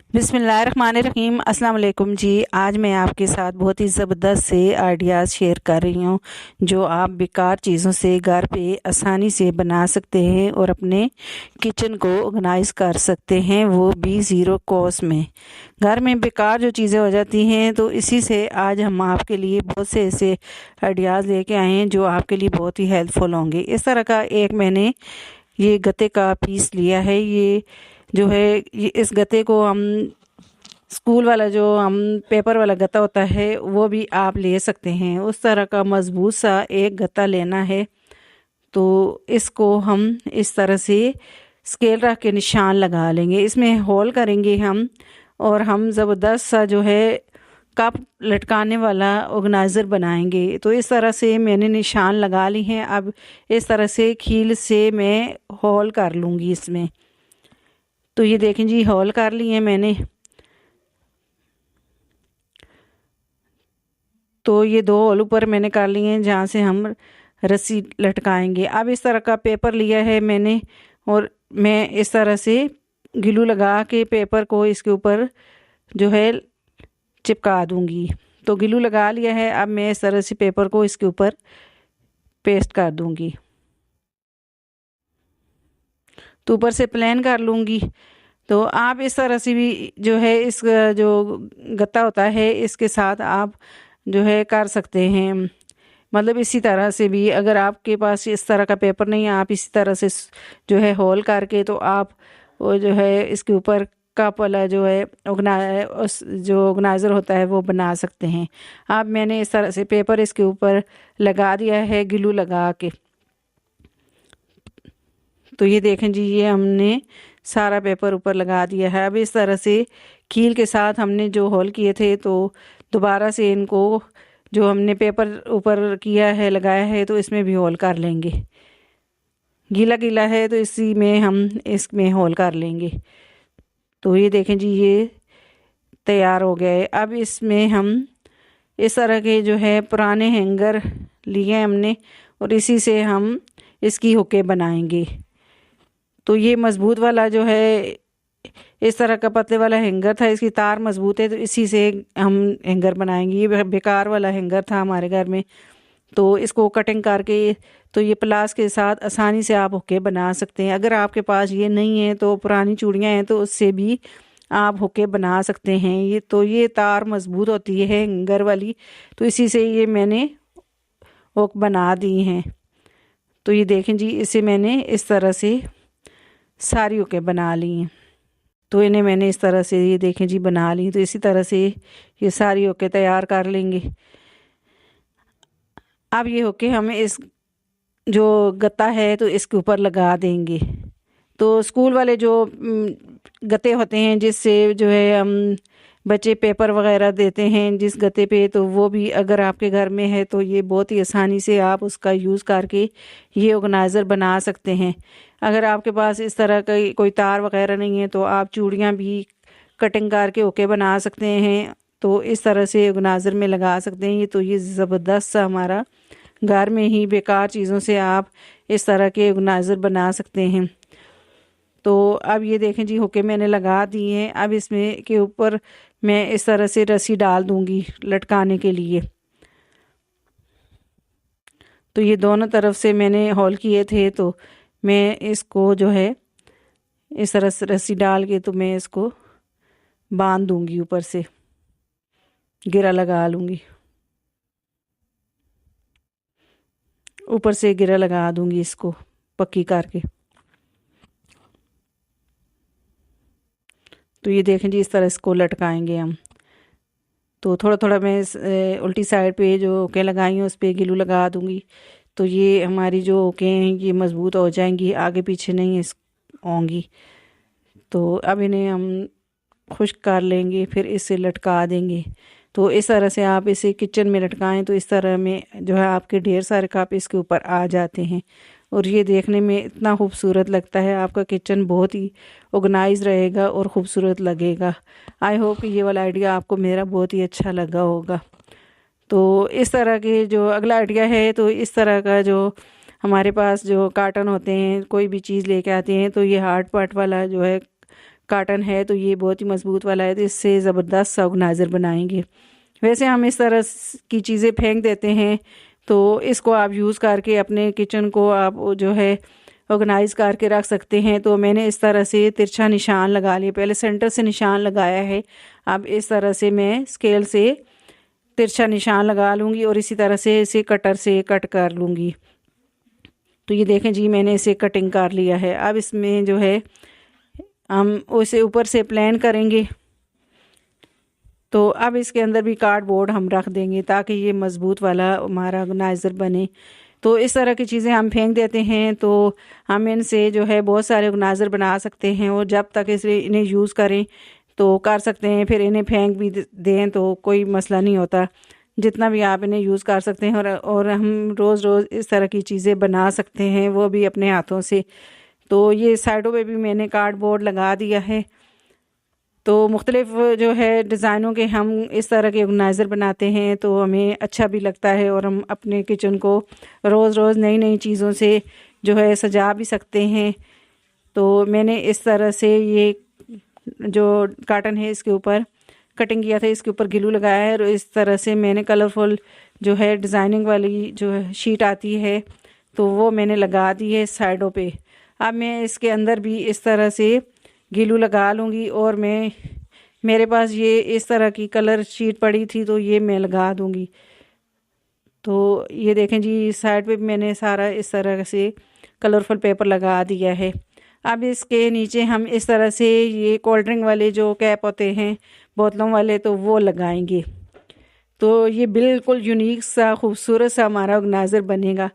बिस्मिल्लाहिर्रहमानिर्रहीम। अस्सलाम वालेकुम जी। आज मैं आपके साथ बहुत ही ज़बरदस्त से आइडियाज़ शेयर कर रही हूँ जो आप बेकार चीज़ों से घर पे आसानी से बना सकते हैं और अपने किचन को ऑर्गेनाइज़ कर सकते हैं, वो भी ज़ीरो कॉस्ट में। घर में बेकार जो चीज़ें हो जाती हैं, तो इसी से आज हम आपके लिए बहुत से ऐसे आइडियाज़ लेके आए हैं जो आपके लिए बहुत ही हेल्पफुल होंगे। इस तरह का एक मैंने ये गत्ते का पीस लिया है। ये जो है इस गत्ते को हम स्कूल वाला जो हम पेपर वाला गत्ता होता है वो भी आप ले सकते हैं। उस तरह का मजबूत सा एक गत्ता लेना है। तो इसको हम इस तरह से स्केल रख के निशान लगा लेंगे, इसमें होल करेंगे हम, और हम ज़बरदस्त सा जो है कप लटकाने वाला ऑर्गेनाइज़र बनाएंगे। तो इस तरह से मैंने निशान लगा ली हैं। अब इस तरह से खील से मैं होल कर लूँगी इसमें। तो ये देखें जी, होल कर लिए हैं मैंने। तो ये दो होल ऊपर मैंने कर लिए हैं जहाँ से हम रस्सी लटकाएंगे। अब इस तरह का पेपर लिया है मैंने और मैं इस तरह से ग्लू लगा के पेपर को इसके ऊपर जो है चिपका दूंगी। तो ग्लू लगा लिया है। अब मैं इस तरह से पेपर को इसके ऊपर पेस्ट कर दूंगी। तो ऊपर से प्लेन कर लूँगी। तो आप इस तरह से भी जो है इस जो गत्ता होता है इसके साथ आप जो है कर सकते हैं। मतलब इसी तरह से भी, अगर आपके पास इस तरह का पेपर नहीं है, आप इसी तरह से जो है होल करके तो आप वो जो है इसके ऊपर कप वाला जो है उस जो ऑर्गेनाइज़र होता है वो बना सकते हैं। अब मैंने इस तरह से पेपर इसके ऊपर लगा दिया है ग्लू लगा के। तो ये देखें जी, ये हमने सारा पेपर ऊपर लगा दिया है। अब इस तरह से कील के साथ हमने जो होल किए थे, तो दोबारा से इनको जो हमने पेपर ऊपर किया है लगाया है तो इसमें भी होल कर लेंगे। गीला गीला है तो इसी में हम इसमें होल कर लेंगे। तो ये देखें जी, ये तैयार हो गया है। अब इसमें हम इस तरह के जो है पुराने हैंगर लिए हमने और इसी से हम इसकी हुकें बनाएंगे। तो ये मज़बूत वाला जो है इस तरह का पतले वाला हैंगर था, इसकी तार मज़बूत है तो इसी से हम हैंगर बनाएंगे। ये बेकार वाला हैंगर था हमारे घर में, तो इसको कटिंग करके तो ये प्लास के साथ आसानी से आप हुक्के बना सकते हैं। अगर आपके पास ये नहीं है तो पुरानी चूड़ियाँ हैं तो उससे भी आप हुक्के बना सकते हैं। ये तार मज़बूत होती है हैंगर वाली, तो इसी से ये मैंने हुक बना दी हैं। तो ये देखें जी, इसे मैंने इस तरह से सारी हुक्के बना ली हैं। तो इन्हें मैंने इस तरह से ये देखें जी बना ली। तो इसी तरह से ये सारी हुक्के तैयार कर लेंगे। अब ये हुक्के हम इस जो गत्ता है तो इसके ऊपर लगा देंगे। तो स्कूल वाले जो गत्ते होते हैं जिससे जो है हम बच्चे पेपर वगैरह देते हैं जिस गत्ते पे, तो वो भी अगर आपके घर में है तो ये बहुत ही आसानी से आप उसका यूज़ करके ये ऑर्गेनाइज़र बना सकते हैं। अगर आपके पास इस तरह का कोई तार वगैरह नहीं है तो आप चूड़ियाँ भी कटिंग करके ओके बना सकते हैं। तो इस तरह से ऑर्गेनाइज़र में लगा सकते हैं। तो ये ज़बरदस्त सा हमारा घर में ही बेकार चीज़ों से आप इस तरह के ऑर्गेनाइज़र बना सकते हैं। तो अब ये देखें जी, हुक्के मैंने लगा दिए हैं। अब इसमें के ऊपर मैं इस तरह से रस्सी डाल दूंगी लटकाने के लिए। तो ये दोनों तरफ से मैंने होल किए थे, तो मैं इसको जो है इस तरह से रस्सी डाल के तो मैं इसको बांध दूंगी, ऊपर से गिरा लगा लूँगी, ऊपर से गिरा लगा दूंगी इसको पक्की करके। तो ये देखें जी, इस तरह इसको लटकाएंगे हम। तो थोड़ा थोड़ा मैं उल्टी साइड पे जो ओके लगाई हैं उस पर ग्लू लगा दूंगी। तो ये हमारी जो ओके हैं ये मज़बूत हो जाएंगी, आगे पीछे नहीं होंगी। तो अब इन्हें हम खुश्क कर लेंगे, फिर इसे लटका देंगे। तो इस तरह से आप इसे किचन में लटकाएं तो इस तरह में जो है आपके ढेर सारे कप इसके ऊपर आ जाते हैं और ये देखने में इतना खूबसूरत लगता है। आपका किचन बहुत ही ऑर्गेनाइज रहेगा और ख़ूबसूरत लगेगा। आई होप कि ये वाला आइडिया आपको मेरा बहुत ही अच्छा लगा होगा। तो इस तरह के जो अगला आइडिया है, तो इस तरह का जो हमारे पास जो कार्टन होते हैं, कोई भी चीज़ लेके आते हैं तो ये हार्ड पार्ट वाला जो है काटन है, तो ये बहुत ही मज़बूत वाला है, तो इससे ज़बरदस्त सा ऑर्गेनाइज़र बनाएंगे। वैसे हम इस तरह की चीज़ें फेंक देते हैं, तो इसको आप यूज़ करके अपने किचन को आप जो है ऑर्गेनाइज़ करके रख सकते हैं। तो मैंने इस तरह से तिरछा निशान लगा लिया, पहले सेंटर से निशान लगाया है, अब इस तरह से मैं स्केल से तिरछा निशान लगा लूँगी और इसी तरह से इसे कटर से कट कर लूँगी। तो ये देखें जी, मैंने इसे कटिंग कर लिया है। अब इसमें जो है हम उसे ऊपर से प्लेन करेंगे, तो अब इसके अंदर भी कार्डबोर्ड हम रख देंगे ताकि ये मज़बूत वाला हमारा ऑर्गेनाइज़र बने। तो इस तरह की चीज़ें हम फेंक देते हैं, तो हम इनसे जो है बहुत सारे ऑर्गेनाइज़र बना सकते हैं, और जब तक इन्हें यूज़ करें तो कर सकते हैं, फिर इन्हें फेंक भी दें तो कोई मसला नहीं होता। जितना भी आप इन्हें यूज़ कर सकते हैं, और हम रोज़ रोज़ इस तरह की चीज़ें बना सकते हैं, वो भी अपने हाथों से। तो ये साइडों पे भी मैंने कार्डबोर्ड लगा दिया है। तो मुख्तलिफ़ जो है डिज़ाइनों के हम इस तरह के ऑर्गेनाइज़र बनाते हैं, तो हमें अच्छा भी लगता है, और हम अपने किचन को रोज़ रोज़ नई नई चीज़ों से जो है सजा भी सकते हैं। तो मैंने इस तरह से ये जो काटन है इसके ऊपर कटिंग किया था, इसके ऊपर ग्लू लगाया है, और इस तरह से मैंने कलरफुल जो है डिज़ाइनिंग वाली जो शीट आती है तो वो मैंने लगा दी है साइडों पे। अब मैं इसके अंदर भी इस तरह से ग्लू लगा लूँगी, और मेरे पास ये इस तरह की कलर शीट पड़ी थी, तो ये मैं लगा दूँगी। तो ये देखें जी, साइड पे मैंने सारा इस तरह से कलरफुल पेपर लगा दिया है। अब इसके नीचे हम इस तरह से ये कोल्ड ड्रिंक वाले जो कैप होते हैं बोतलों वाले, तो वो लगाएंगे। तो ये बिल्कुल यूनिक सा खूबसूरत सा हमारा ऑर्गेनाइज़र बनेगा।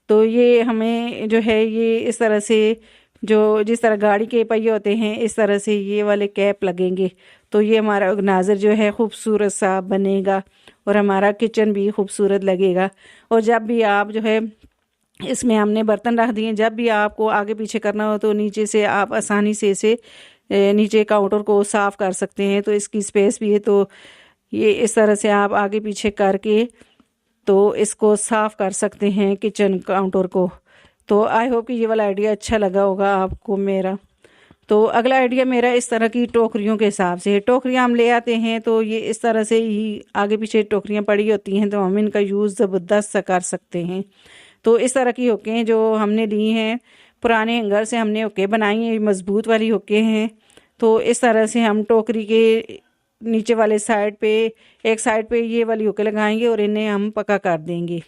तो ये हमें जो है ये इस तरह से जो जिस तरह गाड़ी के पहिए होते हैं, इस तरह से ये वाले कैप लगेंगे, तो ये हमारा ऑर्गेनाइज़र जो है खूबसूरत सा बनेगा, और हमारा किचन भी खूबसूरत लगेगा। और जब भी आप जो है इसमें हमने बर्तन रख दिए, जब भी आपको आगे पीछे करना हो तो नीचे से आप आसानी से इसे नीचे काउंटर को साफ़ कर सकते हैं। तो इसकी स्पेस भी है, तो ये इस तरह से आप आगे पीछे करके तो इसको साफ़ कर सकते हैं किचन काउंटर को। तो आई होप कि ये वाला आइडिया अच्छा लगा होगा आपको मेरा। तो अगला आइडिया मेरा इस तरह की टोकरियों के हिसाब से, टोकरियाँ हम ले आते हैं, तो ये इस तरह से ही आगे पीछे टोकरियाँ पड़ी होती हैं, तो हम इनका यूज़ ज़बरदस्त सा कर सकते हैं। तो इस तरह की हुक्कें जो हमने ली हैं, पुराने हैंगर से हमने हुक्कें बनाई हैं, मज़बूत वाली हुक्कें हैं। तो इस तरह से हम टोकरी के नीचे वाले साइड पे, एक साइड पे ये वाली हुक्कें लगाएंगे और इन्हें हम पक्का कर देंगे।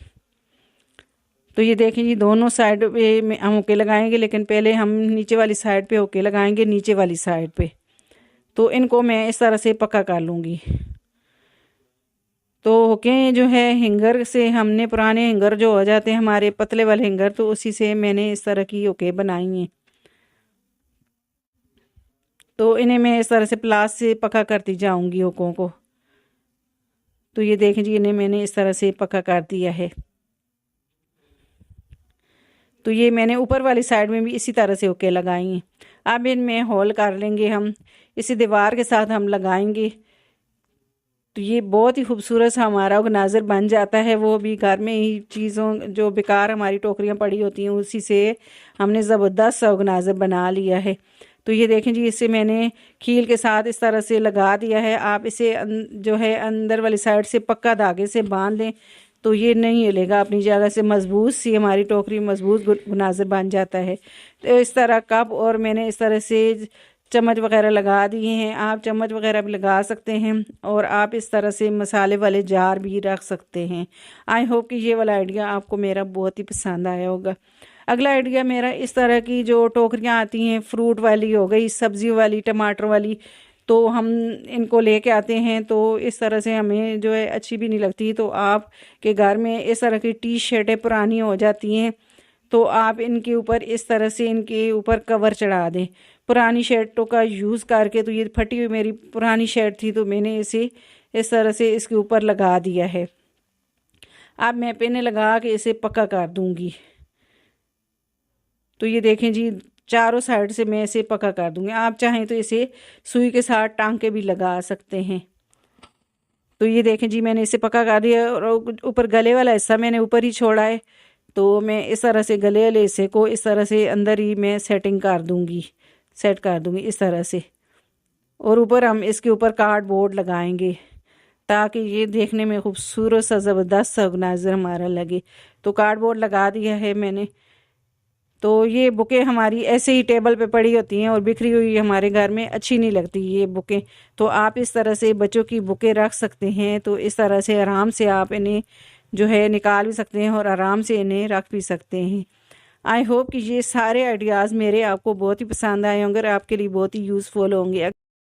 तो ये देखें जी, दोनों साइड पे में हम हुक्के लगाएंगे, लेकिन पहले हम नीचे वाली साइड पे हुक्के लगाएंगे, नीचे वाली साइड पे। तो इनको मैं इस तरह से पक्का कर लूँगी। तो हुक्के जो है हैंगर से हमने, पुराने हैंगर जो हो जाते हैं हमारे पतले वाले हैंगर, तो उसी से मैंने इस तरह की हुक्के बनाई हैं। तो इन्हें मैं इस तरह से प्लास से पक्का करती जाऊंगी हुक्कों को। तो ये देखें जी, इन्हें मैंने इस तरह से पक्का कर दिया है। तो ये मैंने ऊपर वाली साइड में भी इसी तरह से हुक्के लगाए हैं। अब इनमें होल कर लेंगे हम, इसी दीवार के साथ हम लगाएंगे। तो ये बहुत ही खूबसूरत सा हमारा ऑर्गेनाइज़र बन जाता है, वो भी घर में ही चीज़ों जो बेकार हमारी टोकरियाँ पड़ी होती हैं उसी से हमने ज़बरदस्त सा ऑर्गेनाइज़र बना लिया है। तो ये देखें जी, इसे मैंने कील के साथ इस तरह से लगा दिया है। आप इसे जो है अंदर वाली साइड से पक्का धागे से बांध दें, तो ये नहीं हिलेगा अपनी जगह से, मज़बूत सी हमारी टोकरी मज़बूत ऑर्गेनाइज़र बन जाता है। तो इस तरह कप, और मैंने इस तरह से चम्मच वगैरह लगा दिए हैं, आप चम्मच वगैरह भी लगा सकते हैं, और आप इस तरह से मसाले वाले जार भी रख सकते हैं। आई होप कि ये वाला आइडिया आपको मेरा बहुत ही पसंद आया होगा। अगला आइडिया मेरा इस तरह की जो टोकरियाँ आती हैं, फ्रूट वाली हो गई, सब्ज़ी वाली, टमाटर वाली, तो हम इनको लेके आते हैं, तो इस तरह से हमें जो है अच्छी भी नहीं लगती। तो आप के घर में इस तरह की टी शर्टें पुरानी हो जाती हैं, तो आप इनके ऊपर इस तरह से इनके ऊपर कवर चढ़ा दें पुरानी शर्टों का यूज़ करके। तो ये फटी हुई मेरी पुरानी शर्ट थी, तो मैंने इसे इस तरह से इसके ऊपर लगा दिया है। अब मैं पिन लगा के इसे पक्का कर दूंगी। तो ये देखें जी, चारों साइड से मैं इसे पक्का कर दूंगी। आप चाहें तो इसे सुई के साथ टांके भी लगा सकते हैं। तो ये देखें जी, मैंने इसे पक्का कर दिया, और ऊपर गले वाला हिस्सा मैंने ऊपर ही छोड़ा है। तो मैं इस तरह से गले वाले हिस्से को इस तरह से अंदर ही मैं सेट कर दूंगी इस तरह से। और ऊपर हम इसके ऊपर कार्डबोर्ड लगाएंगे ताकि ये देखने में खूबसूरत सा ज़बरदस्त सा ऑर्गेनाइज़र हमारा लगे। तो कार्डबोर्ड लगा दिया है मैंने। तो ये बुकें हमारी ऐसे ही टेबल पे पड़ी होती हैं और बिखरी हुई हमारे घर में अच्छी नहीं लगती ये बुकें। तो आप इस तरह से बच्चों की बुकें रख सकते हैं। तो इस तरह से आराम से आप इन्हें जो है निकाल भी सकते हैं और आराम से इन्हें रख भी सकते हैं। आई होप कि ये सारे आइडियाज़ मेरे आपको बहुत ही पसंद आए होंगे और आपके लिए बहुत ही यूज़फुल होंगे।